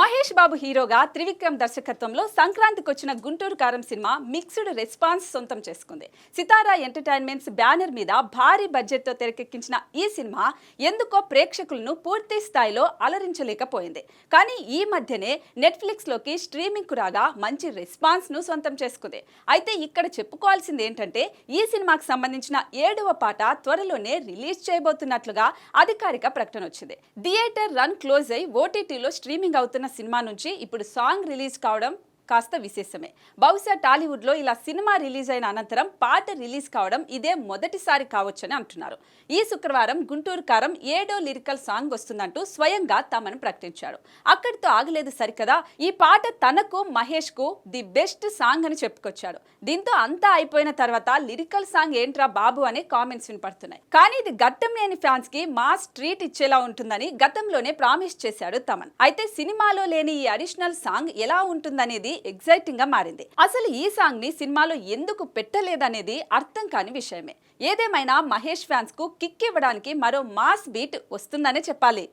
మహేష్ బాబు హీరోగా త్రివిక్రమ్ దర్శకత్వంలో సంక్రాంతికి వచ్చిన గుంటూరు కారం సినిమా మిక్స్డ్ రెస్పాన్స్ సొంతం చేసుకుంది. సితారా ఎంటర్టైన్మెంట్స్ బ్యానర్ మీద భారీ బడ్జెట్తో తెరకెక్కించిన ఈ సినిమా ఎందుకో ప్రేక్షకులను పూర్తి స్థాయిలో అలరించలేకపోయింది. కానీ ఈ మధ్యనే నెట్ఫ్లిక్స్లోకి స్ట్రీమింగ్కు రాగా మంచి రెస్పాన్స్ను సొంతం చేసుకుంది. అయితే ఇక్కడ చెప్పుకోవాల్సింది ఏంటంటే ఈ సినిమాకు సంబంధించిన 7వ పాట త్వరలోనే రిలీజ్ చేయబోతున్నట్లుగా అధికారిక ప్రకటన వచ్చింది. థియేటర్ రన్ క్లోజ్ అయి ఓటీటీలో స్ట్రీమింగ్ అవుతున్న సినిమా నుంచి ఇప్పుడు సాంగ్ రిలీజ్ కావడం కాస్త విశేషమే. బహుశా టాలీవుడ్లో ఇలా సినిమా రిలీజ్ అయిన అనంతరం పాట రిలీజ్ కావడం ఇదే మొదటిసారి కావచ్చని అంటున్నారు. ఈ శుక్రవారం గుంటూరు కారం 7వ లిరికల్ సాంగ్ వస్తుందంటూ స్వయంగా తమను ప్రకటించాడు. అక్కడితో ఆగలేదు సరికదా, ఈ పాట తనకు మహేష్ కు ది బెస్ట్ సాంగ్ అని చెప్పుకొచ్చాడు. దీంతో అంతా అయిపోయిన తర్వాత లిరికల్ సాంగ్ ఏంట్రా బాబు అనే కామెంట్స్ వినపడుతున్నాయి. కానీ ఇది గట్టం లేని ఫ్యాన్స్ కి మాస్ ట్రీట్ ఇచ్చేలా ఉంటుందని గతంలోనే ప్రామిస్ చేశాడు తమన్. అయితే సినిమాలో లేని ఈ అడిషనల్ సాంగ్ ఎలా ఉంటుందనేది ఎగ్జైటింగ్ గా మారింది. అసలు ఈ సాంగ్ ని సినిమాలో ఎందుకు పెట్టలేదనేది అర్థం కాని విషయమే. ఏదేమైనా మహేష్ ఫ్యాన్స్ కు కిక్ ఇవ్వడానికి మరో మాస్ బీట్ వస్తుందనే చెప్పాలి.